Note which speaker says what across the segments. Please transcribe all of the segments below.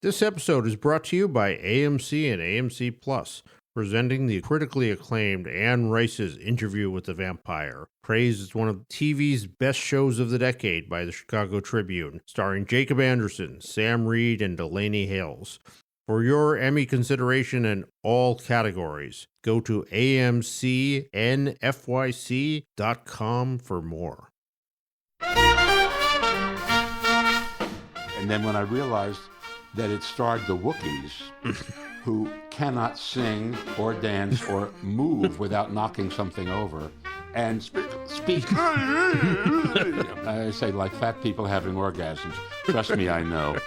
Speaker 1: This episode is brought to you by AMC and AMC Plus, presenting the critically acclaimed Anne Rice's Interview with the Vampire, praised as one of TV's best shows of the decade by the Chicago Tribune, starring Jacob Anderson, Sam Reed, and Delaney Hales. For your Emmy consideration in all categories, go to amcnfyc.com for more.
Speaker 2: And then when I realized that it starred the Wookiees, who cannot sing or dance or move without knocking something over, and speak. I say, like fat people having orgasms. Trust me, I know.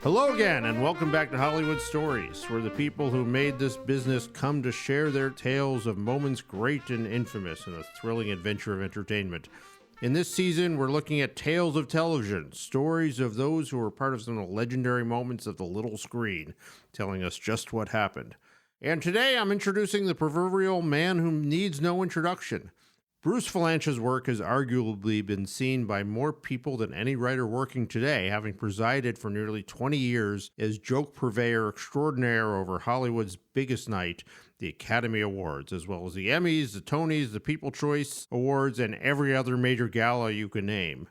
Speaker 1: Hello again, and welcome back to Hollywood Stories, where the people who made this business come to share their tales of moments great and infamous in a thrilling adventure of entertainment. In this season, we're looking at tales of television, stories of those who were part of some of the legendary moments of the little screen, telling us just what happened. And today, I'm introducing the proverbial man who needs no introduction. Bruce Vilanch's work has arguably been seen by more people than any writer working today, having presided for nearly 20 years as joke purveyor extraordinaire over Hollywood's biggest night, the Academy Awards, as well as the Emmys, the Tonys, the People's Choice Awards, and every other major gala you can name.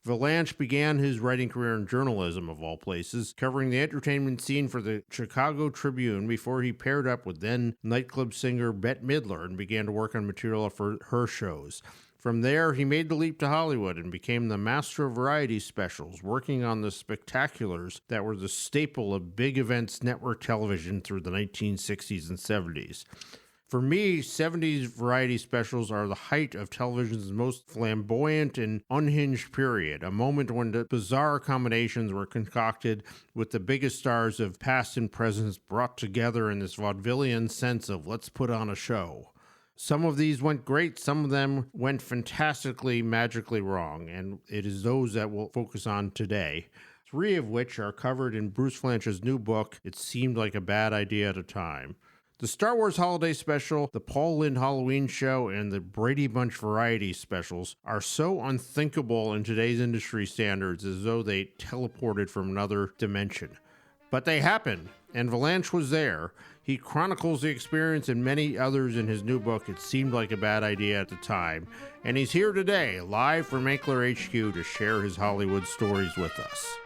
Speaker 1: Vilanch began his writing career in journalism, of all places, covering the entertainment scene for the Chicago Tribune before he paired up with then nightclub singer Bette Midler and began to work on material for her shows. From there, he made the leap to Hollywood and became the master of variety specials, working on the spectaculars that were the staple of big events network television through the 1960s and 70s. For me, 70s variety specials are the height of television's most flamboyant and unhinged period, a moment when the bizarre combinations were concocted with the biggest stars of past and present brought together in this vaudevillian sense of let's put on a show. Some of these went great, some of them went fantastically, magically wrong, and it is those that we'll focus on today. 3 of which are covered in Bruce Vilanch's new book, It Seemed Like a Bad Idea at a Time. The Star Wars Holiday Special, the Lynde Halloween Show, and the Brady Bunch Variety Specials are so unthinkable in today's industry standards as though they teleported from another dimension. But they happened, and Vilanch was there. He chronicles the experience and many others in his new book, It Seemed Like a Bad Idea at the Time, and he's here today, live from Ankler HQ, to share his Hollywood stories with us.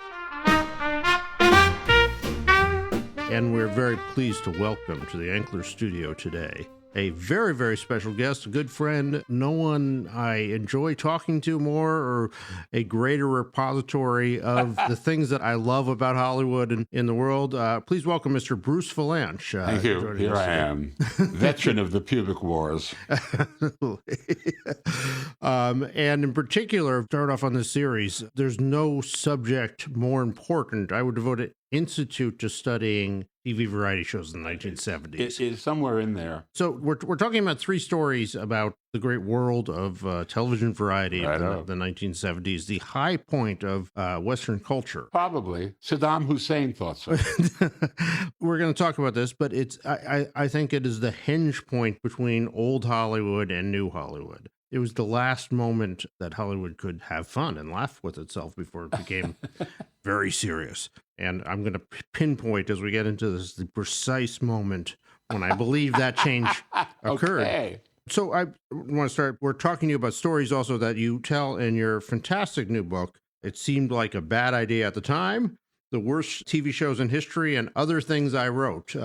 Speaker 1: And we're very pleased to welcome to the Ankler studio today a very, very special guest, a good friend, no one I enjoy talking to more or a greater repository of the things that I love about Hollywood and in the world. Please welcome Mr. Bruce Vilanch.
Speaker 2: Thank you. Here I am, veteran of the pubic wars.
Speaker 1: And in particular, start off on this series, there's no subject more important. I would devote an institute to studying TV variety shows in the 1970s.
Speaker 2: It is somewhere in there.
Speaker 1: So we're talking about 3 stories about the great world of television variety of the 1970s, the high point of Western culture.
Speaker 2: Probably. Saddam Hussein thought so.
Speaker 1: We're going to talk about this, but I think it is the hinge point between old Hollywood and new Hollywood. It was the last moment that Hollywood could have fun and laugh with itself before it became very serious. And I'm going to pinpoint as we get into this the precise moment when I believe that change occurred.
Speaker 2: Okay.
Speaker 1: So I want to start. We're talking to you about stories also that you tell in your fantastic new book, It Seemed Like a Bad Idea at the Time, The Worst TV Shows in History, and Other Things I Wrote.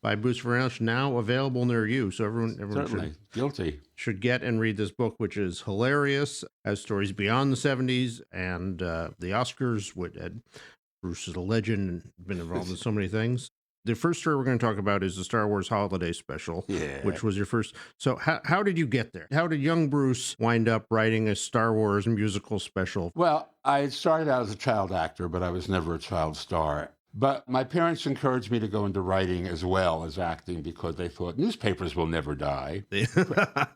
Speaker 1: By Bruce Vilanch, now available near you. So everyone should get and read this book, which is hilarious, has stories beyond the 70s and the Oscars. Bruce is a legend and been involved in so many things. The first story we're going to talk about is the Star Wars Holiday Special, which was your first. So how did you get there? How did young Bruce wind up writing a Star Wars musical special?
Speaker 2: Well, I started out as a child actor, but I was never a child star. But my parents encouraged me to go into writing as well as acting because they thought newspapers will never die.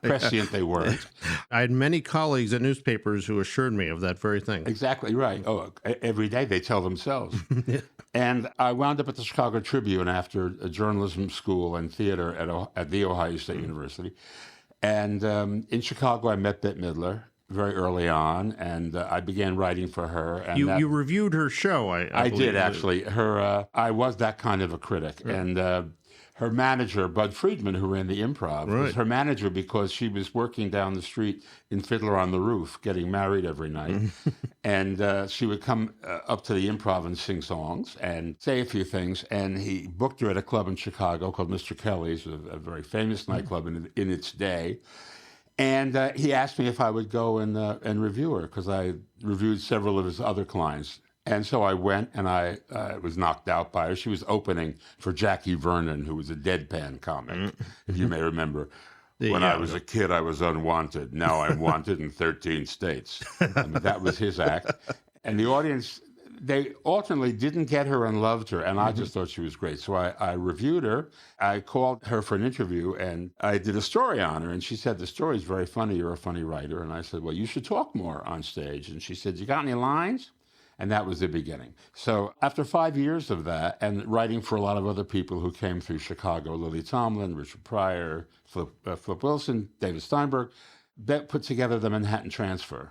Speaker 2: Prescient they weren't.
Speaker 1: I had many colleagues at newspapers who assured me of that very thing.
Speaker 2: Exactly right. Oh, every day they tell themselves. And I wound up at the Chicago Tribune after a journalism school and theater at the Ohio State University. And in Chicago, I met Bette Midler. very early on, and I began writing for her. And
Speaker 1: you reviewed her show, I believe.
Speaker 2: did, actually. I was that kind of a critic. Right. And her manager, Bud Friedman, who ran the Improv, was her manager because she was working down the street in Fiddler on the Roof, getting married every night. And she would come up to the Improv and sing songs and say a few things. And he booked her at a club in Chicago called Mr. Kelly's, a very famous nightclub in its day. And he asked me if I would go and review her, because I reviewed several of his other clients. And so I went, and I was knocked out by her. She was opening for Jackie Vernon, who was a deadpan comic, if you may remember. When I was a kid, I was unwanted. Now I'm wanted in 13 states. I mean, that was his act. And the audience, they alternately didn't get her and loved her, and I just thought she was great. So I reviewed her. I called her for an interview, and I did a story on her, and she said, the story's very funny. You're a funny writer. And I said, well, you should talk more on stage. And she said, you got any lines? And that was the beginning. So after 5 years of that, and writing for a lot of other people who came through Chicago, Lily Tomlin, Richard Pryor, Flip Wilson, David Steinberg, that put together the Manhattan Transfer.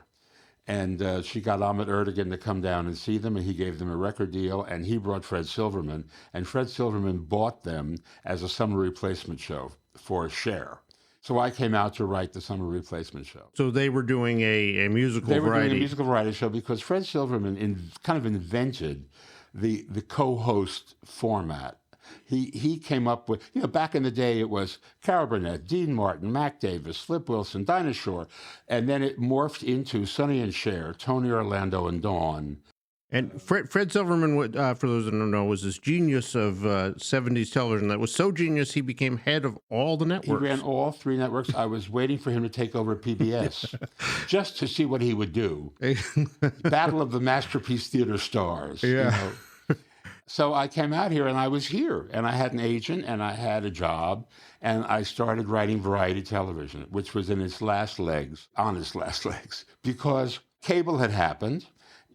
Speaker 2: And she got Ahmet Ertegun to come down and see them, and he gave them a record deal, and he brought Fred Silverman, and Fred Silverman bought them as a summer replacement show for a share. So I came out to write the summer replacement show.
Speaker 1: So they were doing a musical variety.
Speaker 2: They were doing a musical variety show because Fred Silverman kind of invented the co-host format. He came up with, back in the day it was Carol Burnett, Dean Martin, Mac Davis, Flip Wilson, Dinah Shore, and then it morphed into Sonny and Cher, Tony Orlando, and Dawn.
Speaker 1: And Fred Silverman, for those that don't know, was this genius of 70s television that was so genius he became head of all the networks.
Speaker 2: He ran all 3 networks. I was waiting for him to take over PBS just to see what he would do. Battle of the Masterpiece Theater Stars.
Speaker 1: Yeah.
Speaker 2: So I came out here, and I was here, and I had an agent, and I had a job, and I started writing variety television, which was on its last legs, because cable had happened.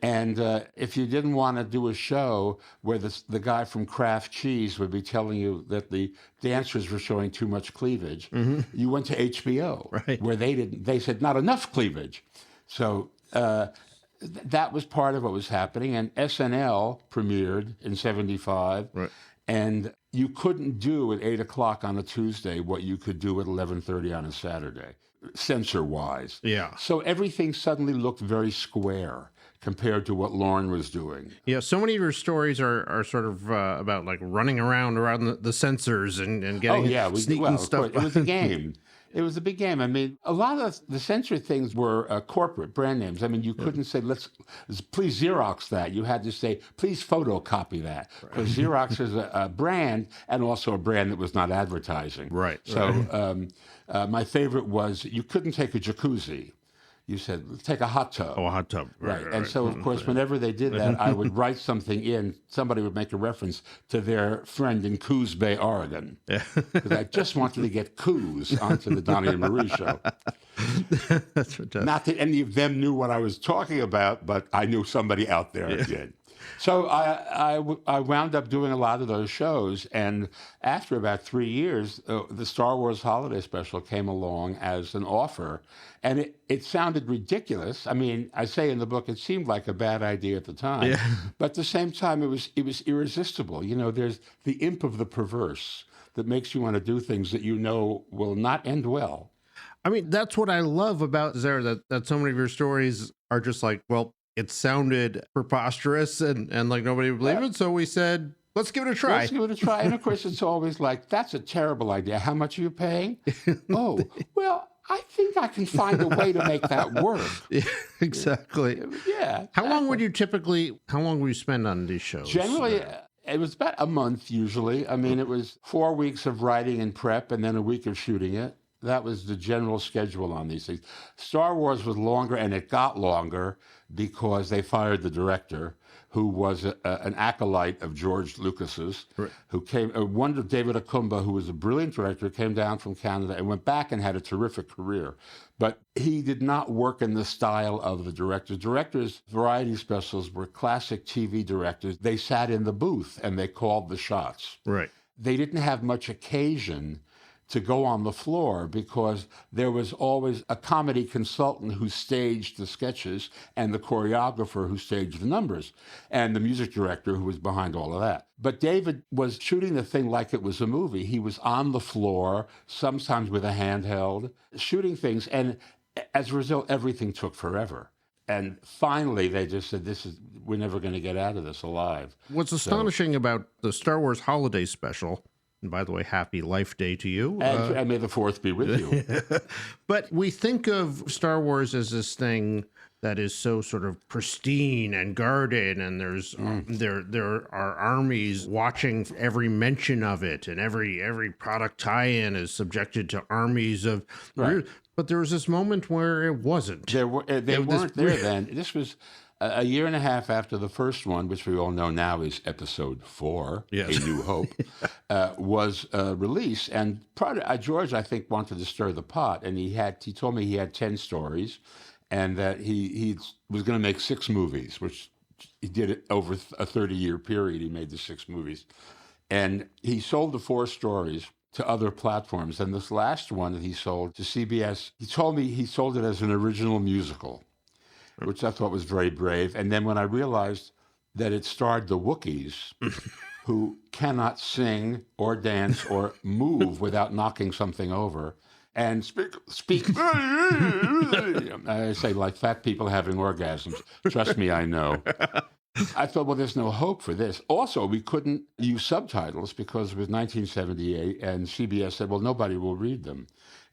Speaker 2: And if you didn't want to do a show where the guy from Kraft Cheese would be telling you that the dancers were showing too much cleavage, you went to HBO,
Speaker 1: right,
Speaker 2: where they said not enough cleavage. So that was part of what was happening. And SNL premiered in '75,
Speaker 1: right,
Speaker 2: and you couldn't do at 8 o'clock on a Tuesday what you could do at 11:30 on a Saturday, censor-wise.
Speaker 1: Yeah. So
Speaker 2: everything suddenly looked very square compared to what Lorne was doing.
Speaker 1: Yeah, so many of your stories are sort of about like running around the censors and getting sneaking stuff.
Speaker 2: It was a game. It was a big game. I mean, a lot of the censor things were corporate brand names. I mean, you couldn't say, please Xerox that. You had to say, please photocopy that. Because Xerox is a brand, and also a brand that was not advertising.
Speaker 1: Right.
Speaker 2: So my favorite was, you couldn't take a jacuzzi. You said, take a hot tub.
Speaker 1: Oh, a hot tub.
Speaker 2: Right. And so, of course, whenever they did that, I would write something in. Somebody would make a reference to their friend in Coos Bay, Oregon. Because I just wanted to get Coos onto the Donnie and Marie show.
Speaker 1: That's fantastic.
Speaker 2: Not that any of them knew what I was talking about, but I knew somebody out there did. So I wound up doing a lot of those shows, and after about 3 years, the Star Wars Holiday Special came along as an offer, and it sounded ridiculous. I mean, I say in the book, it seemed like a bad idea at the time, but at the same time, it was irresistible. There's the imp of the perverse that makes you want to do things that will not end well.
Speaker 1: I mean, that's what I love about Zara, that so many of your stories are just like, well, it sounded preposterous and like nobody would believe it. So we said, let's give it a try.
Speaker 2: Let's give it a try. And of course, it's always like, that's a terrible idea. How much are you paying? Oh, well, I think I can find a way to make that work.
Speaker 1: Yeah, exactly.
Speaker 2: Yeah.
Speaker 1: How long would you spend on these shows?
Speaker 2: Generally, it was about a month usually. I mean, it was 4 weeks of writing and prep and then a week of shooting it. That was the general schedule on these things. Star Wars was longer, and it got longer because they fired the director, who was an acolyte of George Lucas's,
Speaker 1: right,
Speaker 2: who came, David Akumba, who was a brilliant director, came down from Canada and went back and had a terrific career. But he did not work in the style of the directors. Directors' variety specials were classic TV directors. They sat in the booth and they called the shots.
Speaker 1: Right.
Speaker 2: They didn't have much occasion to go on the floor because there was always a comedy consultant who staged the sketches and the choreographer who staged the numbers and the music director who was behind all of that. But David was shooting the thing like it was a movie. He was on the floor, sometimes with a handheld, shooting things. And as a result, everything took forever. And finally, they just said, we're never going to get out of this alive.
Speaker 1: What's astonishing about the Star Wars Holiday Special, and by the way, happy Life Day to you.
Speaker 2: And may the 4th be with you.
Speaker 1: But we think of Star Wars as this thing that is so sort of pristine and guarded, and there are armies watching every mention of it, and every product tie-in is subjected to armies of...
Speaker 2: Right.
Speaker 1: But there was this moment where it wasn't.
Speaker 2: They weren't there then. This was a year and a half after the first one, which we all know now is Episode 4,
Speaker 1: yes.
Speaker 2: A New Hope, was released. And George, I think, wanted to stir the pot, and he told me he had 10 stories, and that he was going to make 6 movies, which he did it over a 30-year period. He made the 6 movies. And he sold the 4 stories to other platforms. And this last one that he sold to CBS, he told me he sold it as an original musical, which I thought was very brave. And then when I realized that it starred the Wookiees, who cannot sing or dance or move without knocking something over, and speak, I say like fat people having orgasms. Trust me, I know. I thought, well, there's no hope for this. Also, we couldn't use subtitles because it was 1978, and CBS said, well, nobody will read them.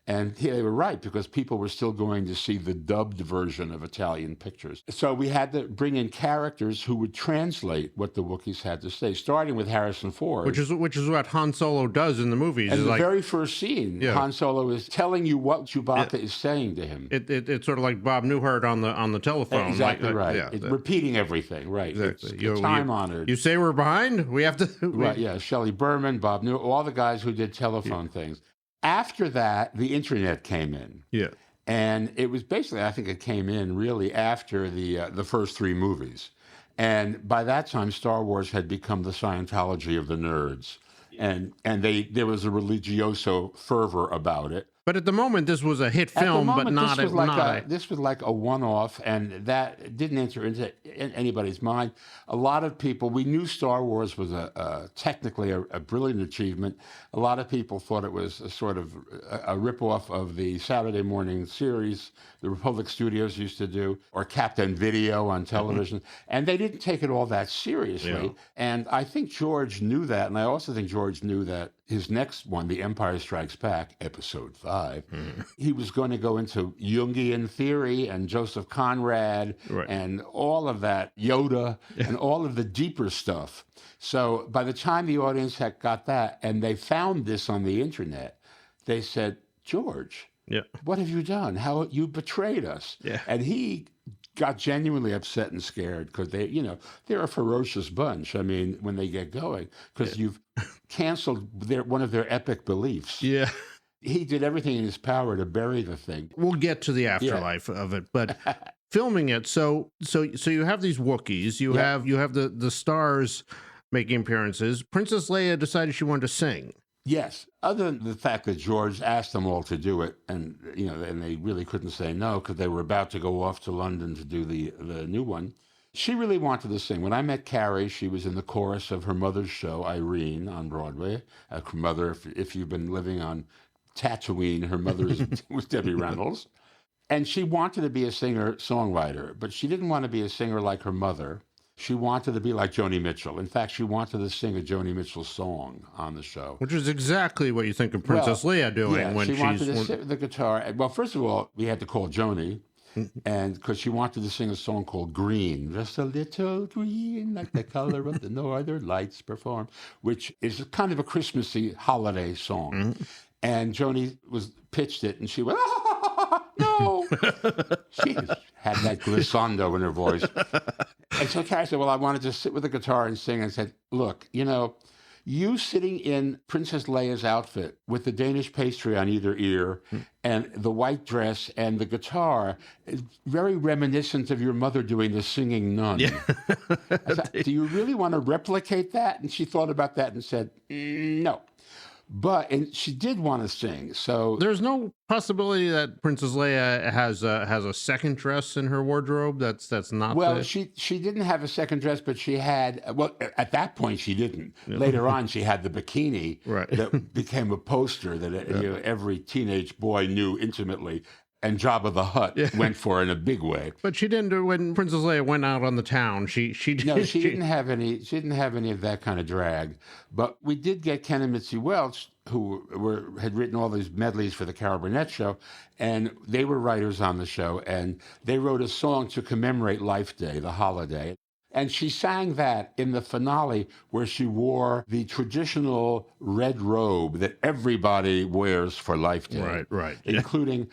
Speaker 2: And they were right, because people were still going to see the dubbed version of Italian pictures. So we had to bring in characters who would translate what the Wookiees had to say, starting with Harrison Ford.
Speaker 1: Which is what Han Solo does in the movies.
Speaker 2: And the very first scene, Han Solo is telling you what Chewbacca is saying to him.
Speaker 1: It's sort of like Bob Newhart on the telephone.
Speaker 2: Exactly right. Repeating everything, right.
Speaker 1: Exactly.
Speaker 2: It's time-honored.
Speaker 1: You say we're behind? We have to...
Speaker 2: Right, yeah. Shelley Berman, Bob Newhart, all the guys who did telephone things. After that, the internet came in.
Speaker 1: Yeah.
Speaker 2: And it was basically, I think it came in really after the first 3 movies. And by that time, Star Wars had become the Scientology of the nerds. And there was a religioso fervor about it.
Speaker 1: But at the moment, this was a hit film, but not
Speaker 2: this was like a one-off, and that didn't enter into anybody's mind. A lot of people, we knew Star Wars was technically a brilliant achievement. A lot of people thought it was a sort of a rip-off of the Saturday morning series the Republic Studios used to do, or Captain Video on television, and they didn't take it all that seriously. Yeah. And I think George knew that, and I also think George knew that his next one, The Empire Strikes Back, Episode 5, he was going to go into Jungian theory and Joseph Conrad and all of that, Yoda, and all of the deeper stuff. So by the time the audience had got that, and they found this on the internet, they said, George, what have you done? How you betrayed us? Yeah. And he got genuinely upset and scared because they're a ferocious bunch. I mean, when they get going, because you've canceled one of their epic beliefs. Yeah. He did everything in his power to bury the thing.
Speaker 1: We'll get to the afterlife of it, but filming it. So you have these Wookiees. You have the stars making appearances. Princess Leia decided she wanted to sing.
Speaker 2: Yes. Other than the fact that George asked them all to do it, and and they really couldn't say no because they were about to go off to London to do the new one. She really wanted to sing. When I met Carrie, she was in the chorus of her mother's show, Irene, on Broadway. Her mother, if you've been living on Tatooine, her mother was Debbie Reynolds. And she wanted to be a singer-songwriter, but she didn't want to be a singer like her mother. She wanted to be like Joni Mitchell. In fact, she wanted to sing a Joni Mitchell song on the show.
Speaker 1: Which is exactly what you think of Princess Leia doing when she wanted to
Speaker 2: sit with the guitar. Well, first of all, we had to call Joni, and because she wanted to sing a song called Green, just a little green, like the color of the northern lights perform, which is kind of a Christmassy holiday song. Mm-hmm. And Joni pitched it, and she went, no. She had that glissando in her voice. And so Carrie said, well, I wanted to sit with the guitar and sing. And said, look, you sitting in Princess Leia's outfit with the Danish pastry on either ear and the white dress and the guitar is very reminiscent of your mother doing the singing nun. Yeah. I said, do you really want to replicate that? And she thought about that and said, no. And she did want to sing. So
Speaker 1: there's no possibility that Princess Leia has a second dress in her wardrobe. That's not.
Speaker 2: Well, she didn't have a second dress, but she had. Well, at that point she didn't. Yeah. Later on, she had the bikini that became a poster that every teenage boy knew intimately. And Jabba the Hutt went for in a big way.
Speaker 1: But she didn't do when Princess Leia went out on the town. She
Speaker 2: didn't have any. She didn't have any of that kind of drag. But we did get Ken and Mitzi Welch, who had written all these medleys for the Carol Burnett show, and they were writers on the show, and they wrote a song to commemorate Life Day, the holiday. And she sang that in the finale where she wore the traditional red robe that everybody wears for Life Day.
Speaker 1: Right.
Speaker 2: Including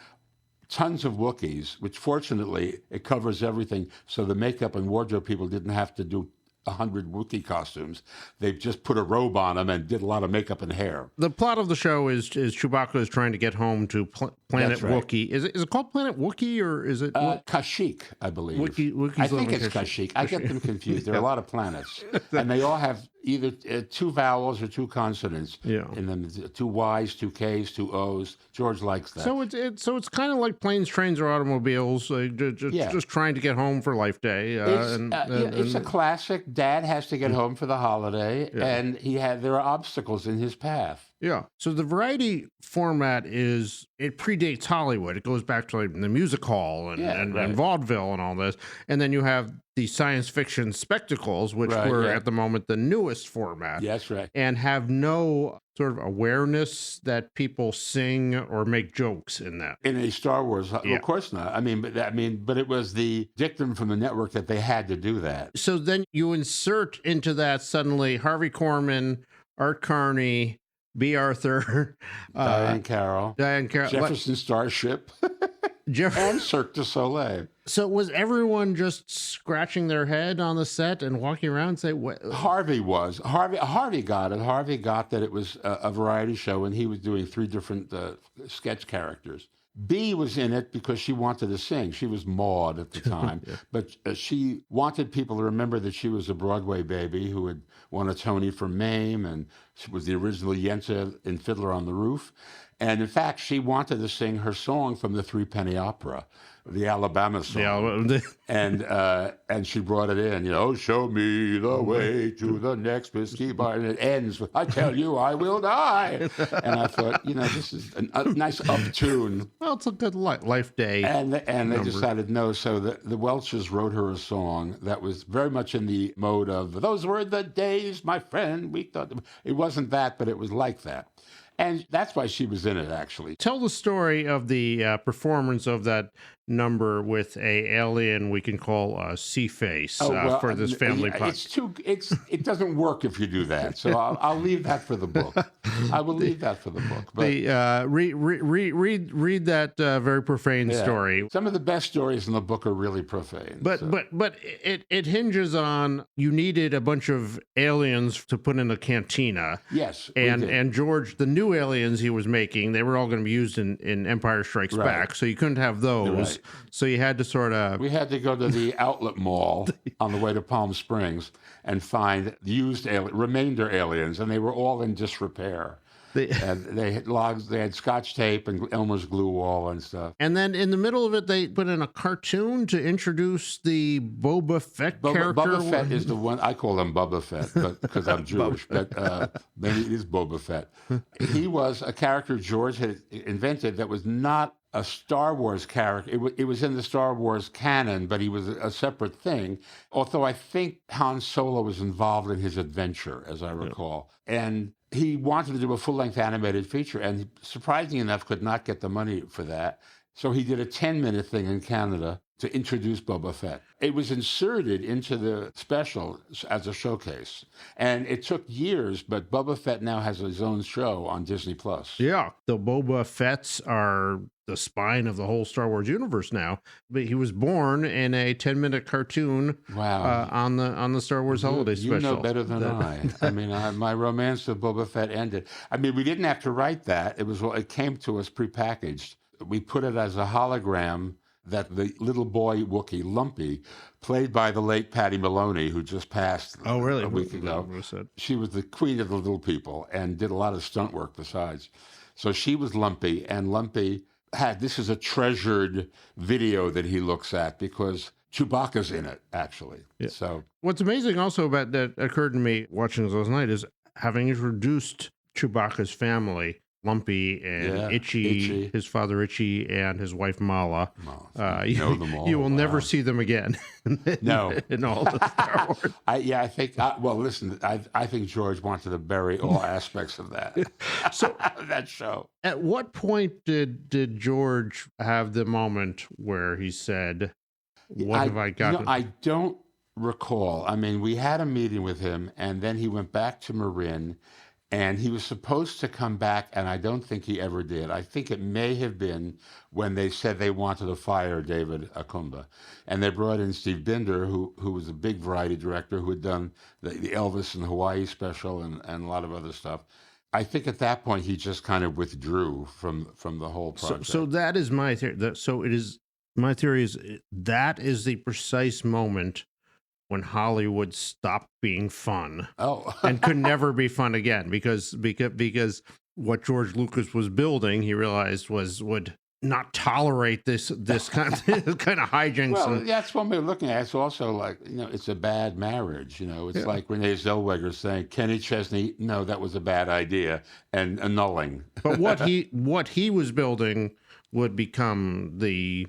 Speaker 2: tons of Wookiees, which fortunately it covers everything, so the makeup and wardrobe people didn't have to do 100 Wookiee costumes. They just put a robe on them and did a lot of makeup and hair.
Speaker 1: The plot of the show is Chewbacca is trying to get home to Planet Wookiee. Is it called Planet Wookiee or is it
Speaker 2: Kashyyyk, I believe.
Speaker 1: Wookiees
Speaker 2: I think it's Kashyyyk. I get them confused. There are a lot of planets, and they all have either two vowels or two consonants in them. Two Y's, two K's, two O's. George likes that.
Speaker 1: So it's kind of like planes, trains, or automobiles. Just trying to get home for Life Day.
Speaker 2: It's a classic. Dad has to get home for the holiday, and there are obstacles in his path.
Speaker 1: Yeah. So the variety format it predates Hollywood. It goes back to like the music hall and vaudeville and all this. And then you have the science fiction spectacles, which were at the moment the newest format.
Speaker 2: Yes, right.
Speaker 1: And have no sort of awareness that people sing or make jokes in that.
Speaker 2: In a Star Wars, well, of course not. But it was the dictum from the network that they had to do that.
Speaker 1: So then you insert into that suddenly Harvey Korman, Art Carney, B. Arthur,
Speaker 2: Diane Carroll, Jefferson Starship, and Cirque du Soleil.
Speaker 1: So was everyone just scratching their head on the set and walking around and say, what?
Speaker 2: Harvey was. Harvey got it. Harvey got that it was a variety show, and he was doing 3 different sketch characters. Bea was in it because she wanted to sing. She was Maud at the time, but she wanted people to remember that she was a Broadway baby who had won a Tony for Mame, and she was the original Yenta in Fiddler on the Roof. And in fact, she wanted to sing her song from the Threepenny Opera, the Alabama song. And she brought it in, show me the way to the next whiskey bar. And it ends with, I tell you, I will die. And I thought, this is a nice up-tune.
Speaker 1: Well, it's a good Life Day.
Speaker 2: And they decided no. So the Welches wrote her a song that was very much in the mode of, those were the days, my friend. We thought it wasn't that, but it was like that. And that's why she was in it, actually.
Speaker 1: Tell the story of the performance of that number with a alien we can call C-Face for this family podcast.
Speaker 2: It doesn't work if you do that. So I'll leave that for the book. I will leave that for the book. But
Speaker 1: read that very profane story.
Speaker 2: Some of the best stories in the book are really profane.
Speaker 1: But it hinges on you needed a bunch of aliens to put in a cantina.
Speaker 2: Yes,
Speaker 1: and George, the new aliens he was making, they were all going to be used in Empire Strikes Back. So you couldn't have those. Right. So you had to
Speaker 2: we had to go to the outlet mall on the way to Palm Springs and find used remainder aliens, and they were all in disrepair. And they had logs, they had Scotch tape and Elmer's glue wall and stuff.
Speaker 1: And then in the middle of it, they put in a cartoon to introduce the Boba Fett character.
Speaker 2: Boba Fett is the one, I call him Bubba Fett because I'm Jewish, but maybe it is Boba Fett. He was a character George had invented that was not a Star Wars character. It was in the Star Wars canon, but he was a separate thing. Although I think Han Solo was involved in his adventure, as I recall. And he wanted to do a full-length animated feature, and he, surprisingly enough, could not get the money for that. So he did a 10-minute thing in Canada to introduce Boba Fett. It was inserted into the special as a showcase. And it took years, but Boba Fett now has his own show on Disney+.
Speaker 1: Yeah, the Boba Fetts are the spine of the whole Star Wars universe now. But he was born in a 10-minute cartoon on the Star Wars holiday special.
Speaker 2: You know better than I. I mean, my romance with Boba Fett ended. I mean, we didn't have to write that. It came to us prepackaged. We put it as a hologram that the little boy Wookiee, Lumpy, played by the late Patty Maloney, who just passed
Speaker 1: Oh, really?
Speaker 2: a week ago. She was the queen of the little people and did a lot of stunt work besides. So she was Lumpy, and Lumpy this is a treasured video that he looks at because Chewbacca's in it, actually. Yeah. So
Speaker 1: what's amazing also about that occurred to me watching this last night is having introduced Chewbacca's family, Lumpy and Itchy, his father Itchy, and his wife Mala.
Speaker 2: You know them all.
Speaker 1: You will never see them again.
Speaker 2: No.
Speaker 1: In all of Star Wars.
Speaker 2: I think, well, listen, I think George wanted to bury all aspects of that.
Speaker 1: So
Speaker 2: that show.
Speaker 1: At what point did George have the moment where he said, what have I got?
Speaker 2: I don't recall. I mean, we had a meeting with him, and then he went back to Marin. And he was supposed to come back, and I don't think he ever did. I think it may have been when they said they wanted to fire David Akumba. And they brought in Steve Binder, who was a big variety director who had done the Elvis and Hawaii special and a lot of other stuff. I think at that point he just kind of withdrew from the whole project.
Speaker 1: So that is my theory. My theory is that is the precise moment when Hollywood stopped being fun and could never be fun again because what George Lucas was building, he realized would not tolerate this kind of hijinks.
Speaker 2: Well, that's one way of looking at it. It's also like, it's a bad marriage. It's like Renee Zellweger saying, Kenny Chesney, no, that was a bad idea, and annulling.
Speaker 1: But what he was building would become the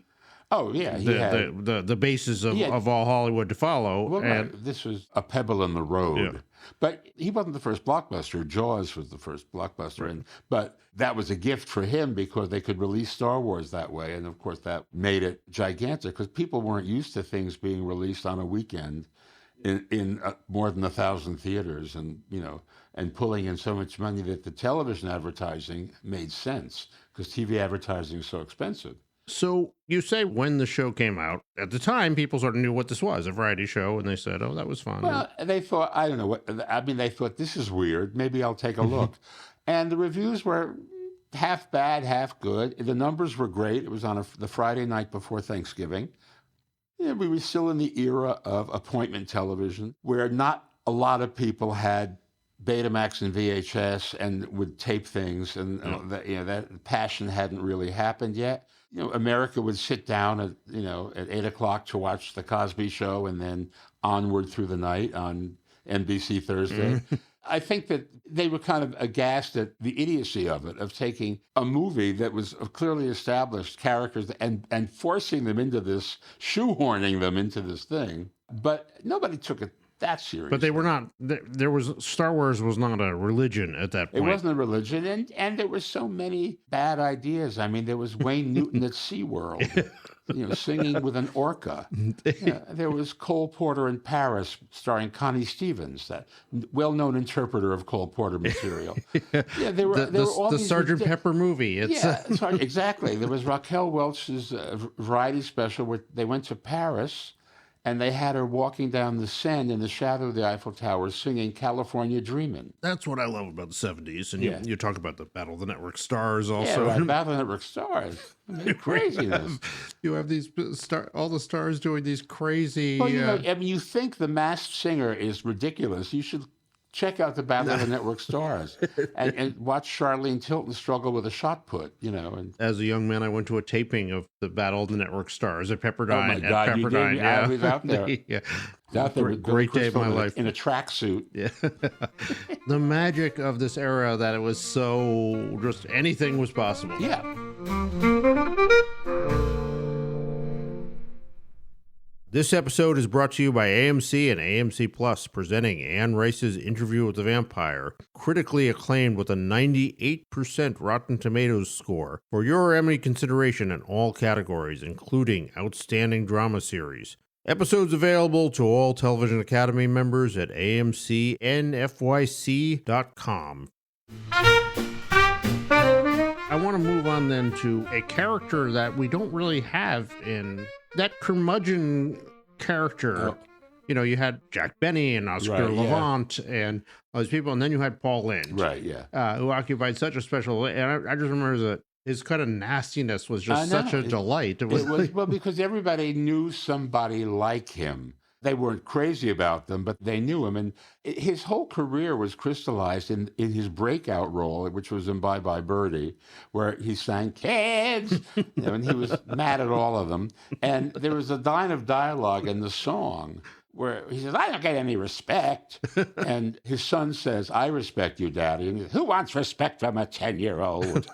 Speaker 1: basis of all Hollywood to follow.
Speaker 2: Well, and this was a pebble in the road. Yeah. But he wasn't the first blockbuster. Jaws was the first blockbuster. Right. But that was a gift for him because they could release Star Wars that way. And of course, that made it gigantic because people weren't used to things being released on a weekend in more than 1,000 theaters and pulling in so much money that the television advertising made sense because TV advertising is so expensive.
Speaker 1: So you say when the show came out, at the time, people sort of knew what this was, a variety show, and they said, oh, that was fun.
Speaker 2: Well, they thought, I don't know, they thought, this is weird. Maybe I'll take a look. And the reviews were half bad, half good. The numbers were great. It was on the Friday night before Thanksgiving. We were still in the era of appointment television, where not a lot of people had Betamax and VHS and would tape things, and that passion hadn't really happened yet. America would sit down at 8:00 to watch The Cosby Show and then onward through the night on NBC Thursday. I think that they were kind of aghast at the idiocy of it, of taking a movie that was of clearly established characters and forcing them into this, shoehorning them into this thing. But nobody took it that serious.
Speaker 1: But they were not. Star Wars was not a religion at that point.
Speaker 2: It wasn't a religion, and there were so many bad ideas. I mean, there was Wayne Newton at SeaWorld, singing with an orca. There was Cole Porter in Paris, starring Connie Stevens, that well-known interpreter of Cole Porter material. There were all
Speaker 1: the
Speaker 2: these
Speaker 1: Sgt. Pepper movie.
Speaker 2: Exactly. There was Raquel Welch's variety special where they went to Paris. And they had her walking down the Seine in the shadow of the Eiffel Tower singing California Dreamin'.
Speaker 1: That's what I love about the 70s. And you talk about the Battle of the Network Stars also.
Speaker 2: Yeah, right. Battle of the Network Stars. Craziness.
Speaker 1: You have these all the stars doing these crazy...
Speaker 2: Well, you think The Masked Singer is ridiculous. You should check out the Battle of the Network Stars and watch Charlene Tilton struggle with a shot put, And
Speaker 1: as a young man, I went to a taping of the Battle of the Network Stars at Pepperdine.
Speaker 2: Oh, my God,
Speaker 1: Pepperdine,
Speaker 2: I was out there. Out there with
Speaker 1: great day of my life.
Speaker 2: In a tracksuit.
Speaker 1: Yeah. The magic of this era that it was so just anything was possible.
Speaker 2: Yeah.
Speaker 1: This episode is brought to you by AMC and AMC Plus, presenting Anne Rice's Interview with the Vampire, critically acclaimed with a 98% Rotten Tomatoes score, for your Emmy consideration in all categories, including Outstanding Drama Series. Episodes available to all Television Academy members at amcnfyc.com. I want to move on then to a character that we don't really have in... That curmudgeon character, you had Jack Benny and Oscar Levant and all these people, and then you had Paul Lynde,
Speaker 2: who
Speaker 1: occupied such a special. And I just remember that his kind of nastiness was just such a delight. It was,
Speaker 2: well, because everybody knew somebody like him. They weren't crazy about them, but they knew him. And his whole career was crystallized in his breakout role, which was in Bye Bye Birdie, where he sang "Kids," and he was mad at all of them. And there was a line of dialogue in the song where he says, "I don't get any respect." And his son says, "I respect you, Daddy." And he says, "Who wants respect from a 10-year-old?"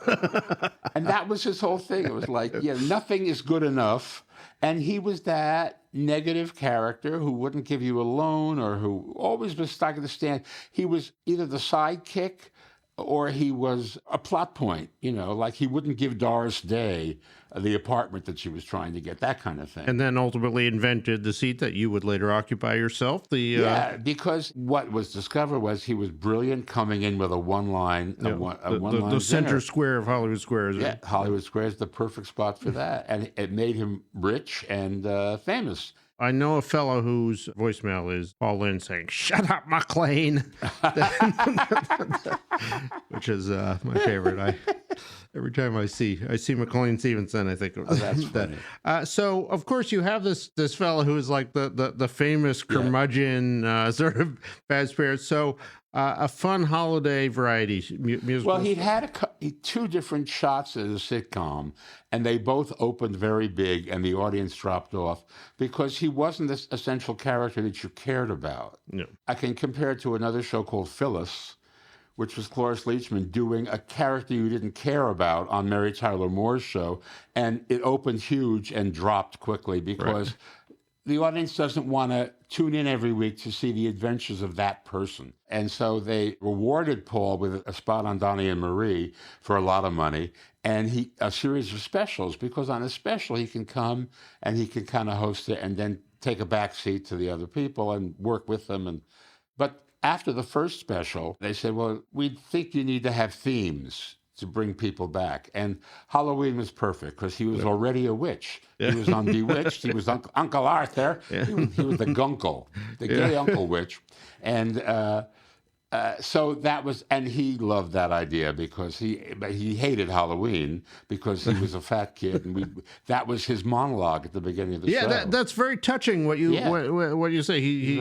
Speaker 2: And that was his whole thing. It was like, yeah, nothing is good enough. And he was that negative character who wouldn't give you a loan or who always was stuck in the stand. He was either the sidekick or he was a plot point, like he wouldn't give Doris Day the apartment that she was trying to get, that kind of thing.
Speaker 1: And then ultimately invented the seat that you would later occupy yourself.
Speaker 2: Yeah, because what was discovered was he was brilliant coming in with a one-line,
Speaker 1: the center square of Hollywood Square.
Speaker 2: Yeah, Hollywood Square is the perfect spot for that. And it made him rich and famous.
Speaker 1: I know a fellow whose voicemail is Paul Lynde saying, "Shut up, McLean," which is my favorite. Every time I see McLean Stevenson, I think
Speaker 2: that's funny.
Speaker 1: So of course you have this fellow who is like the famous curmudgeon sort of bad spirit. So a fun holiday variety musical.
Speaker 2: Well, he'd had two different shots at a sitcom, and they both opened very big, and the audience dropped off because he wasn't this essential character that you cared about.
Speaker 1: No.
Speaker 2: I can compare it to another show called Phyllis, which was Cloris Leachman doing a character you didn't care about on Mary Tyler Moore's show, and it opened huge and dropped quickly because the audience doesn't want to tune in every week to see the adventures of that person. And so they rewarded Paul with a spot on Donnie and Marie for a lot of money and a series of specials, because on a special he can come and he can kind of host it and then take a back seat to the other people and work with them. But after the first special, they said, well, we think you need to have themes to bring people back. And Halloween was perfect because he was already a witch. He was on Bewitched. He was Uncle Arthur. He was the gunkle, the gay uncle witch. And so that was, and he loved that idea because he hated Halloween because he was a fat kid. And that was his monologue at the beginning of the show.
Speaker 1: Yeah, that's very touching what you say. He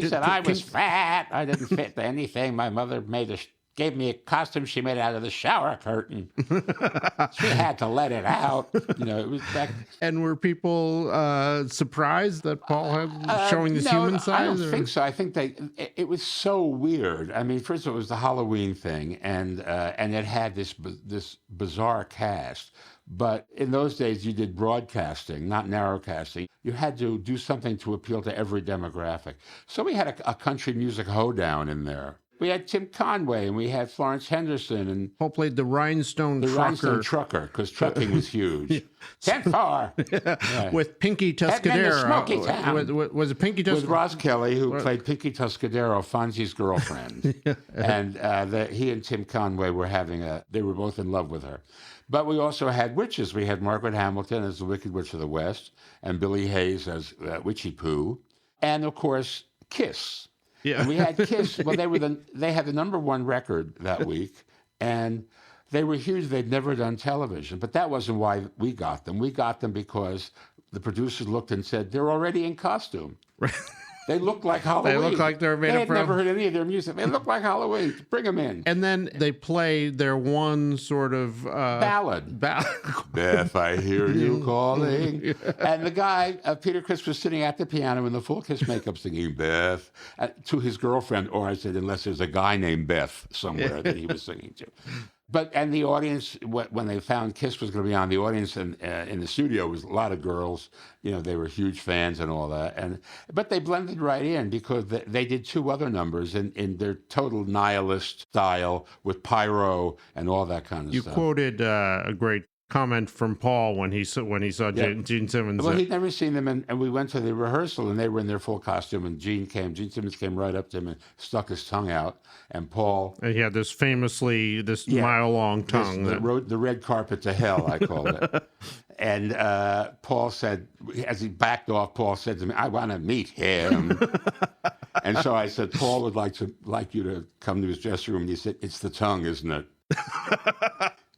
Speaker 2: said, I was fat. I didn't fit anything. My mother gave me a costume she made out of the shower curtain. She had to let it out. It was back.
Speaker 1: And were people surprised that Paul had showing this human side?
Speaker 2: I don't think so. I think it was so weird. I mean, first of all, it was the Halloween thing, and it had this bizarre cast. But in those days, you did broadcasting, not narrowcasting. You had to do something to appeal to every demographic. So we had a country music hoedown in there. We had Tim Conway, and we had Florence Henderson, and
Speaker 1: Paul played the Rhinestone
Speaker 2: Trucker, because trucking was huge. 10-4.
Speaker 1: With Pinky Tuscadero.
Speaker 2: Smoky Town.
Speaker 1: Was it Pinky Tuscadero?
Speaker 2: With Ross Kelly, who played Pinky Tuscadero, Fonzie's girlfriend. And he and Tim Conway they were both in love with her. But we also had witches. We had Margaret Hamilton as the Wicked Witch of the West, and Billy Hayes as Witchy Pooh, and of course Kiss.
Speaker 1: Yeah.
Speaker 2: And we had Kiss. Well, they had the #1 record that week, and they were huge. They'd never done television, but that wasn't why we got them. We got them because the producers looked and said, they're already in costume.
Speaker 1: Right.
Speaker 2: They look like Halloween.
Speaker 1: They look like they're made up.
Speaker 2: They had never heard any of their music. They look like Halloween. Bring them in.
Speaker 1: And then they play their one sort of
Speaker 2: ballad. Beth, I hear you calling. Yeah. And the guy, Peter Criss, was sitting at the piano in the full Kiss makeup singing Beth to his girlfriend, or I said, unless there's a guy named Beth somewhere that he was singing to. And the audience, when they found Kiss was going to be on, the audience in the studio was a lot of girls. They were huge fans and all that. But they blended right in because they did 2 other numbers in their total nihilist style with pyro and all that kind of stuff.
Speaker 1: You quoted a great comment from Paul when he saw Gene Simmons.
Speaker 2: Well, he'd never seen them, and we went to the rehearsal, and they were in their full costume, and Gene Simmons came right up to him and stuck his tongue out, and Paul...
Speaker 1: And he had this mile-long tongue.
Speaker 2: The red carpet to hell, I called it. And Paul said, as he backed off, Paul said to me, I want to meet him. And so I said, Paul would like you to come to his dressing room, and he said, it's the tongue, isn't it?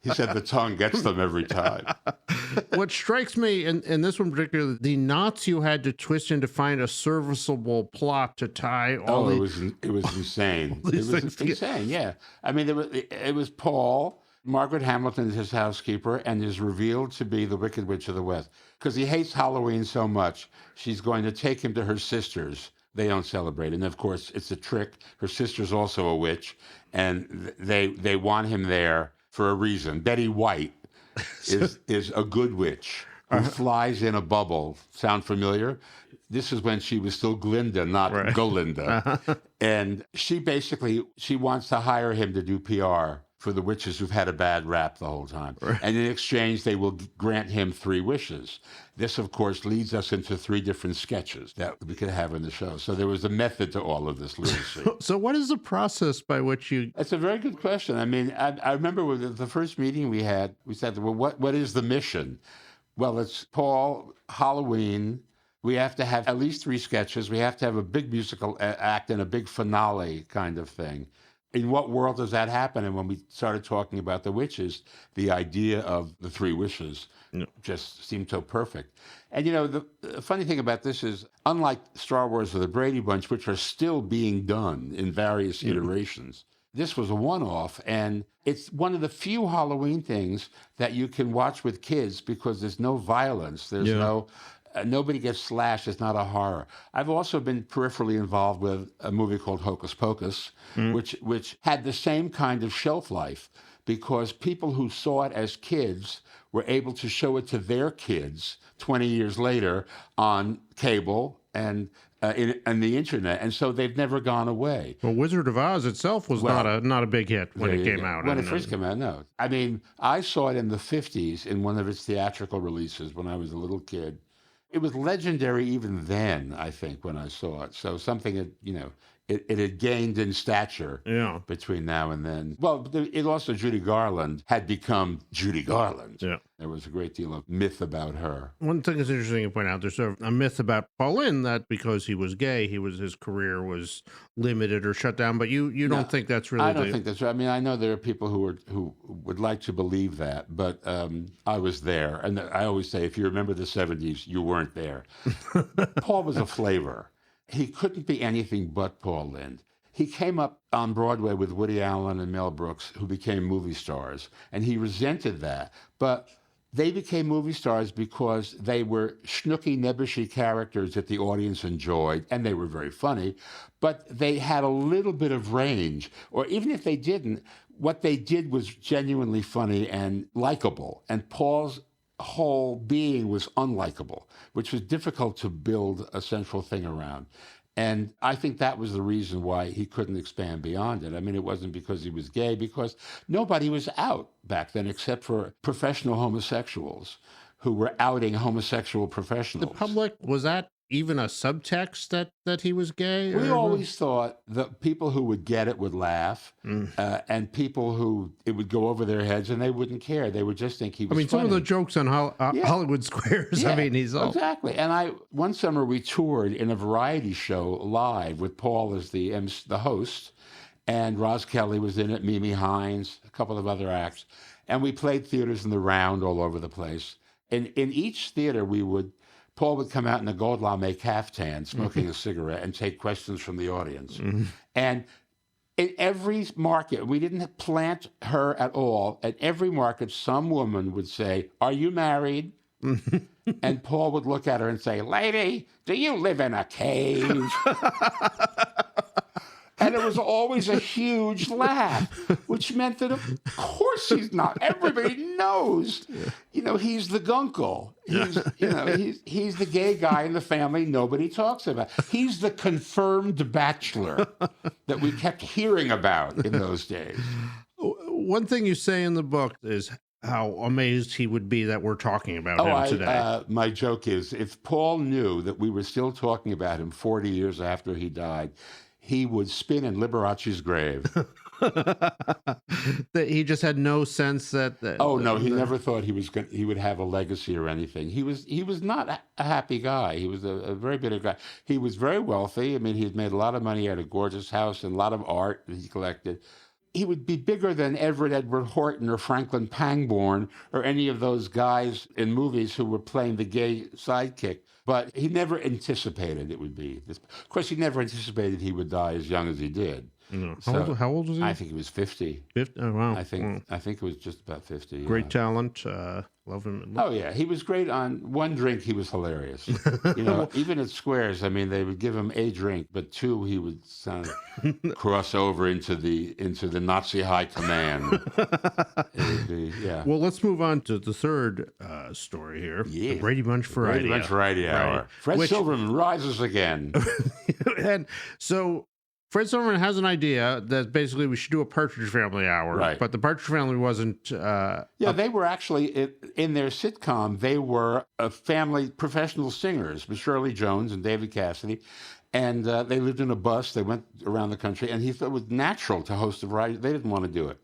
Speaker 2: He said the tongue gets them every time.
Speaker 1: What strikes me in this one particularly, the knots you had to twist in to find a serviceable plot to tie all
Speaker 2: it was insane. It was insane, yeah. I mean, it was Paul, Margaret Hamilton, his housekeeper, and is revealed to be the Wicked Witch of the West. Because he hates Halloween so much, she's going to take him to her sister's. They don't celebrate. And of course, it's a trick. Her sister's also a witch, and they want him there for a reason. Betty White is a good witch who flies in a bubble. Sound familiar? This is when she was still Glinda, not Golinda. And she wants to hire him to do PR for the witches who've had a bad rap the whole time. Right. And in exchange, they will grant him 3 wishes. This, of course, leads us into 3 different sketches that we could have in the show. So there was a method to all of this lunacy.
Speaker 1: So what is the process by which you...
Speaker 2: That's a very good question. I mean, I remember with the first meeting we had, we said, well, what is the mission? Well, it's Paul, Halloween. We have to have at least 3 sketches. We have to have a big musical act and a big finale kind of thing. In what world does that happen? And when we started talking about the witches, the idea of the 3 wishes just seemed so perfect. And, you know, the funny thing about this is, unlike Star Wars or the Brady Bunch, which are still being done in various iterations, this was a one-off. And it's one of the few Halloween things that you can watch with kids because there's no violence. There's no... nobody gets slashed. It's not a horror. I've also been peripherally involved with a movie called Hocus Pocus, which had the same kind of shelf life because people who saw it as kids were able to show it to their kids 20 years later on cable and the internet, and so they've never gone away.
Speaker 1: Well, Wizard of Oz itself was not a big hit when it came out.
Speaker 2: When it first came out, no. I mean, I saw it in the 50s in one of its theatrical releases when I was a little kid. It was legendary even then, I think, when I saw it. So something that, you know, it had gained in stature between now and then. Well, it also, Judy Garland had become Judy Garland. Yeah. There was a great deal of myth about her.
Speaker 1: One thing that's interesting to point out, there's a myth about Paul Lynde that because he was gay, his career was limited or shut down. But you don't think that's really...
Speaker 2: I don't think that's right. I mean, I know there are people who would like to believe that, but I was there. And I always say, if you remember the 70s, you weren't there. Paul was a flavor. He couldn't be anything but Paul Lynde. He came up on Broadway with Woody Allen and Mel Brooks, who became movie stars, and he resented that. But they became movie stars because they were schnooky, nebbishy characters that the audience enjoyed, and they were very funny, but they had a little bit of range. Or even if they didn't, what they did was genuinely funny and likable. And Paul's whole being was unlikable, which was difficult to build a central thing around. And I think that was the reason why he couldn't expand beyond it. I mean, it wasn't because he was gay, because nobody was out back then except for professional homosexuals who were outing homosexual professionals.
Speaker 1: The public, was that even a subtext that he was gay?
Speaker 2: We always thought that people who would get it would laugh, and people who it would go over their heads and they wouldn't care. They would just think he was funny.
Speaker 1: Some of the jokes on Hollywood Squares,
Speaker 2: yeah,
Speaker 1: I mean, he's all...
Speaker 2: Exactly. And one summer we toured in a variety show live with Paul as the host, and Roz Kelly was in it, Mimi Hines, a couple of other acts. And we played theaters in the round all over the place. And in each theater Paul would come out in a gold lame caftan, smoking a cigarette, and take questions from the audience. And in every market, we didn't plant her at all. At every market, some woman would say, "Are you married?" And Paul would look at her and say, "Lady, do you live in a cave?" And it was always a huge laugh, which meant that, of course, he's not. Everybody knows, you know, he's the gunkle. He's the gay guy in the family nobody talks about. He's the confirmed bachelor that we kept hearing about in those days.
Speaker 1: One thing you say in the book is how amazed he would be that we're talking about him today.
Speaker 2: My joke is, if Paul knew that we were still talking about him 40 years after he died, he would spin in Liberace's grave.
Speaker 1: That he just had no sense that...
Speaker 2: He never thought he would have a legacy or anything. He was not a happy guy. He was a very bitter guy. He was very wealthy. I mean, he had made a lot of money, he had a gorgeous house and a lot of art that he collected. he would be bigger than Everett Edward Horton or Franklin Pangborn or any of those guys in movies who were playing the gay sidekick. But he never anticipated it would be this. Of course, he never anticipated he would die as young as he did.
Speaker 1: No.
Speaker 2: So,
Speaker 1: How old was he?
Speaker 2: I think he was 50.
Speaker 1: 50? Oh, wow.
Speaker 2: I think it was just about 50.
Speaker 1: Great talent. Love him.
Speaker 2: Oh, yeah. He was great on one drink. He was hilarious. Even at Squares, I mean, they would give him a drink, but two, he would kind of cross over into the Nazi high command. It would be, yeah.
Speaker 1: Well, let's move on to the third story here.
Speaker 2: Yeah.
Speaker 1: The Brady Bunch Variety
Speaker 2: Brady Bunch Variety Hour.
Speaker 1: Right.
Speaker 2: Fred Silverman rises again.
Speaker 1: And so Fred Silverman has an idea that basically we should do a Partridge Family hour,
Speaker 2: right.
Speaker 1: But the Partridge Family wasn't.
Speaker 2: They were actually in their sitcom. They were a family professional singers with Shirley Jones and David Cassidy, and they lived in a bus. They went around the country, and he thought it was natural to host a variety. They didn't want to do it,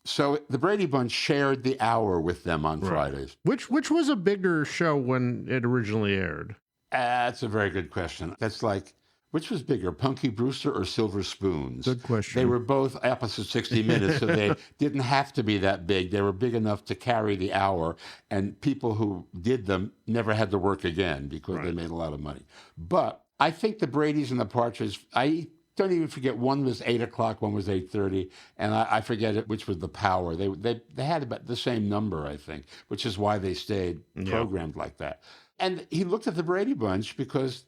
Speaker 2: so the Brady Bunch shared the hour with them on Fridays.
Speaker 1: Which was a bigger show when it originally aired?
Speaker 2: That's a very good question. That's like. Which was bigger, Punky Brewster or Silver Spoons?
Speaker 1: Good question.
Speaker 2: They were both opposite 60 Minutes, so they didn't have to be that big. They were big enough to carry the hour, and people who did them never had to work again because they made a lot of money. But I think the Bradys and the Partridges, I don't even forget, one was 8 o'clock, one was 8:30, and I forget which was the Power. They had about the same number, I think, which is why they stayed programmed like that. And he looked at the Brady Bunch because,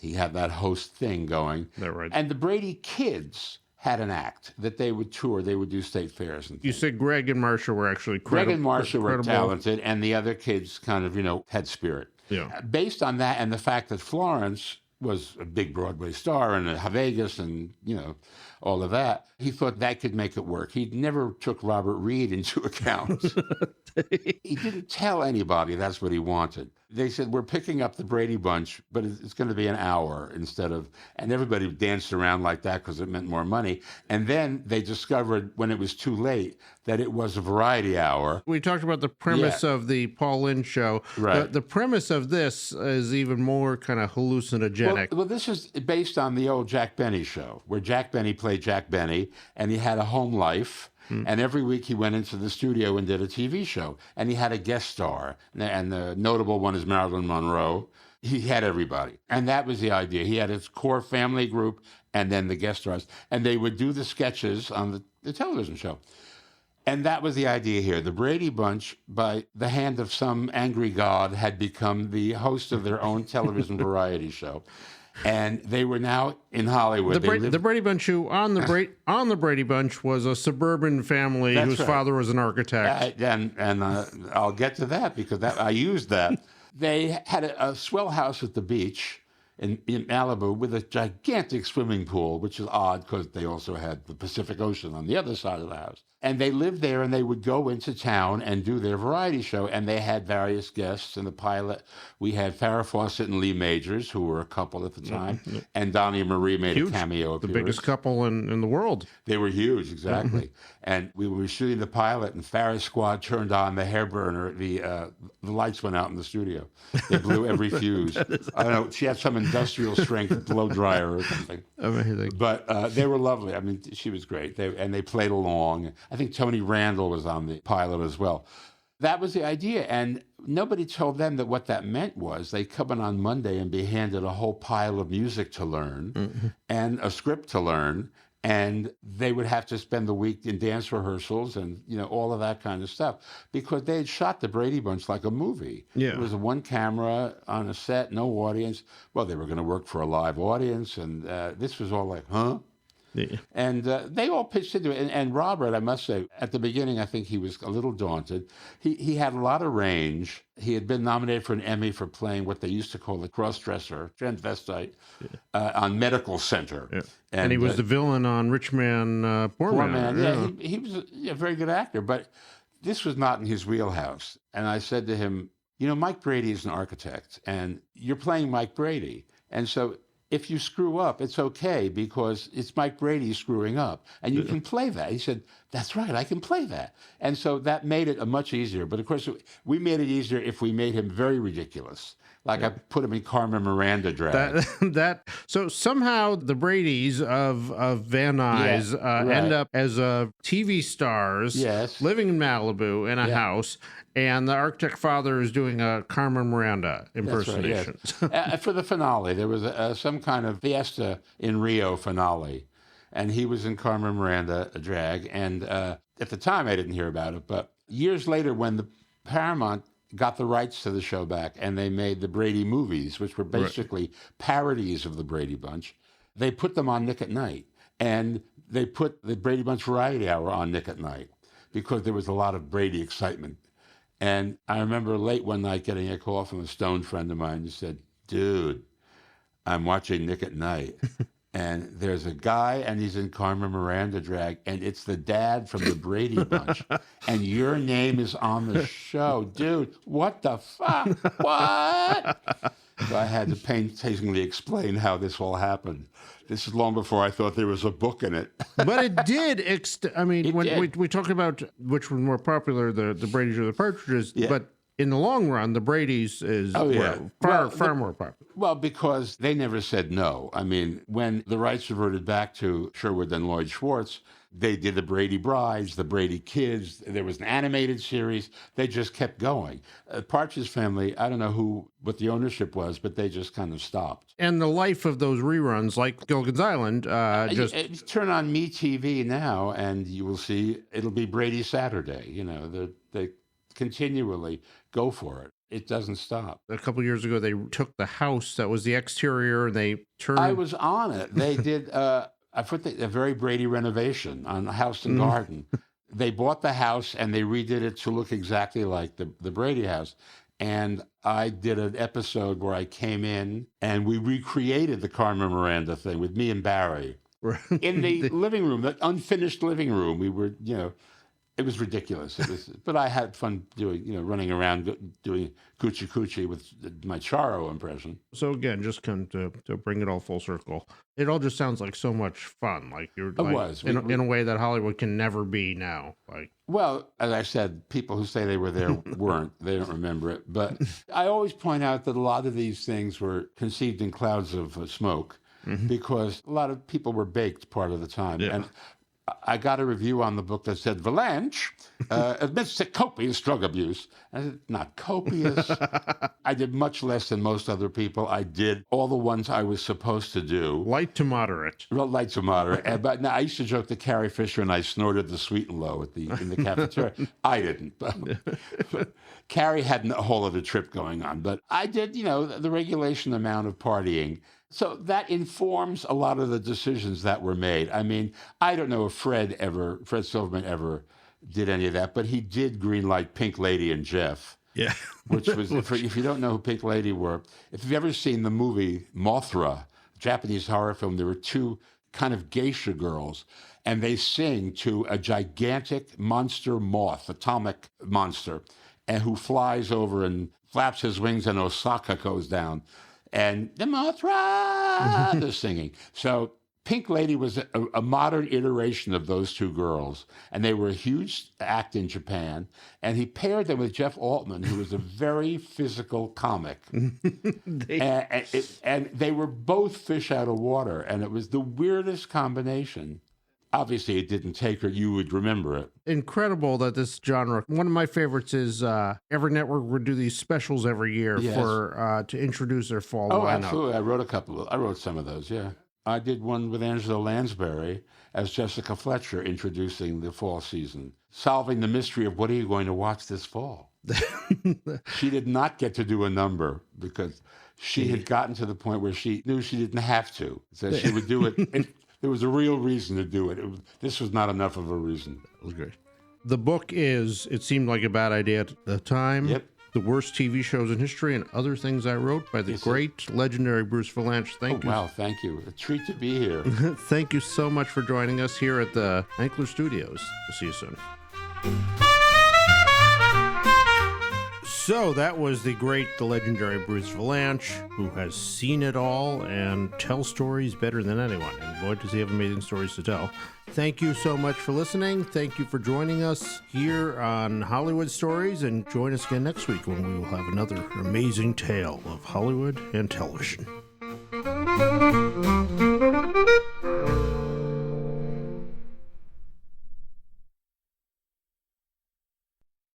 Speaker 2: he had that host thing going.
Speaker 1: Right.
Speaker 2: And the Brady kids had an act that they would tour. They would do state fairs. And
Speaker 1: you said Greg and Marsha were actually
Speaker 2: Greg and Marsha were talented, and the other kids kind of, had spirit.
Speaker 1: Yeah.
Speaker 2: Based on that and the fact that Florence was a big Broadway star and Vegas and, all of that, he thought that could make it work. He never took Robert Reed into account. He didn't tell anybody that's what he wanted. They said, we're picking up the Brady Bunch, but it's going to be an hour instead of, and everybody danced around like that because it meant more money. And then they discovered when it was too late that it was a variety hour.
Speaker 1: We talked about the premise of the Paul Lynde show.
Speaker 2: Right.
Speaker 1: The premise of this is even more kind of hallucinogenic.
Speaker 2: Well, this is based on the old Jack Benny show, where Jack Benny played Jack Benny, and he had a home life. And every week he went into the studio and did a TV show. And he had a guest star. And the notable one is Marilyn Monroe. He had everybody. And that was the idea. He had his core family group and then the guest stars. And they would do the sketches on the television show. And that was the idea here. The Brady Bunch, by the hand of some angry god, had become the host of their own television variety show. And they were now in Hollywood.
Speaker 1: The Brady Bunch, who on the Brady Bunch was a suburban family whose father was an architect.
Speaker 2: And I'll get to that because I used that. They had a swell house at the beach in Malibu with a gigantic swimming pool, which is odd because they also had the Pacific Ocean on the other side of the house. And they lived there, and they would go into town and do their variety show. And they had various guests. In the pilot, we had Farrah Fawcett and Lee Majors, who were a couple at the time, and Donnie Marie made a cameo appearance.
Speaker 1: The biggest couple in the world.
Speaker 2: They were huge, exactly. And we were shooting the pilot, and Farrah's squad turned on the hair burner. The lights went out in the studio. They blew every fuse. I don't know. She had some industrial strength blow dryer or something.
Speaker 1: Amazing.
Speaker 2: But they were lovely. I mean, she was great. They played along. I think Tony Randall was on the pilot as well. That was the idea. And nobody told them that what that meant was they'd come in on Monday and be handed a whole pile of music to learn and a script to learn. And they would have to spend the week in dance rehearsals and, all of that kind of stuff because they had shot the Brady Bunch like a movie.
Speaker 1: Yeah.
Speaker 2: It was one camera on a set, no audience. Well, they were going to work for a live audience. And this was all like, huh?
Speaker 1: Yeah.
Speaker 2: And they all pitched into it. And Robert, I must say, at the beginning, I think he was a little daunted. He had a lot of range. He had been nominated for an Emmy for playing what they used to call a cross-dresser, transvestite, on Medical Center.
Speaker 1: Yeah. And he was the villain on Rich Man, Poor Man.
Speaker 2: Yeah, he was a very good actor. But this was not in his wheelhouse. And I said to him, Mike Brady is an architect, and you're playing Mike Brady. And so if you screw up, it's okay because it's Mike Brady screwing up. And you can play that. He said, that's right, I can play that. And so that made it a much easier. But of course, we made it easier if we made him very ridiculous. Like I put him in Carmen Miranda drag.
Speaker 1: So somehow the Bradys of Van Nuys end up as TV stars, living in Malibu in a house, and the architect father is doing a Carmen Miranda impersonation.
Speaker 2: Right, yes. For the finale, there was some kind of Fiesta in Rio finale, and he was in Carmen Miranda drag. And at the time, I didn't hear about it, but years later, when the Paramount got the rights to the show back, and they made the Brady movies, which were basically parodies of the Brady Bunch. They put them on Nick at Night, and they put the Brady Bunch Variety Hour on Nick at Night because there was a lot of Brady excitement. And I remember late one night getting a call from a stoned friend of mine who said, dude, I'm watching Nick at Night. And there's a guy, and he's in Carmen Miranda drag, and it's the dad from the Brady Bunch. And your name is on the show. Dude, what the fuck? What? So I had to painstakingly explain how this all happened. This is long before I thought there was a book in it.
Speaker 1: But it did. We talk about which was more popular, the Bradys or the Partridges, but in the long run, the Bradys is far more popular.
Speaker 2: Well, because they never said no. I mean, when the rights reverted back to Sherwood and Lloyd Schwartz, they did the Brady Brides, the Brady Kids. There was an animated series. They just kept going. Partridge Family, I don't know what the ownership was, but they just kind of stopped.
Speaker 1: And the life of those reruns, like Gilligan's Island,
Speaker 2: turn on MeTV now, and you will see it'll be Brady Saturday. You know, they continually go for it. It doesn't stop.
Speaker 1: A couple of years ago, they took the house that was the exterior, and they turned...
Speaker 2: I was on it. They did a very Brady renovation on House and Garden. They bought the house, and they redid it to look exactly like the Brady house. And I did an episode where I came in, and we recreated the Carmen Miranda thing with me and Barry. In the living room, the unfinished living room. We were, it was ridiculous. But I had fun running around doing coochie coochie with my Charo impression.
Speaker 1: So again, just kind of to bring it all full circle, it all just sounds like so much fun. Like you're in a way that Hollywood can never be now.
Speaker 2: Well, as I said, people who say they were there weren't. They don't remember it. But I always point out that a lot of these things were conceived in clouds of smoke because a lot of people were baked part of the time. Yeah. And I got a review on the book that said, Vilanch admits to copious drug abuse. I said, not copious. I did much less than most other people. I did all the ones I was supposed to do.
Speaker 1: Light to moderate.
Speaker 2: Well, light to moderate. But now, I used to joke to Carrie Fisher, and I snorted the Sweet and Low in the cafeteria. I didn't. Carrie had a whole other trip going on. But I did, the regulation amount of partying. So that informs a lot of the decisions that were made. I mean, I don't know if Fred Silverman ever did any of that, but he did greenlight Pink Lady and Jeff.
Speaker 1: Yeah.
Speaker 2: Which was, if you don't know who Pink Lady were, if you've ever seen the movie Mothra, Japanese horror film, there were two kind of geisha girls, and they sing to a gigantic monster moth, atomic monster, and who flies over and flaps his wings, and Osaka goes down. And the Mothra, they're singing. So Pink Lady was a modern iteration of those two girls, and they were a huge act in Japan. And he paired them with Jeff Altman, who was a very physical comic. And they were both fish out of water, and it was the weirdest combination. Obviously, it didn't take her. You would remember it.
Speaker 1: Incredible that this genre. One of my favorites is every network would do these specials every year to introduce their fall lineup.
Speaker 2: Oh, absolutely. I wrote some of those, yeah. I did one with Angela Lansbury as Jessica Fletcher introducing the fall season, solving the mystery of what are you going to watch this fall. She did not get to do a number because she had gotten to the point where she knew she didn't have to. So she would do it. There was a real reason to do it. This was not enough of a reason.
Speaker 1: Okay. The book is It Seemed Like a Bad Idea at the Time.
Speaker 2: Yep.
Speaker 1: The Worst TV Shows in History and Other Things I Wrote by the great, legendary Bruce Vilanch. Thank you.
Speaker 2: Wow, thank you. A treat to be here.
Speaker 1: Thank you so much for joining us here at the Ankler Studios. We'll see you soon. So that was the legendary Bruce Vilanch, who has seen it all and tells stories better than anyone. And boy, does he have amazing stories to tell. Thank you so much for listening. Thank you for joining us here on Hollywood Stories, and join us again next week when we will have another amazing tale of Hollywood and television.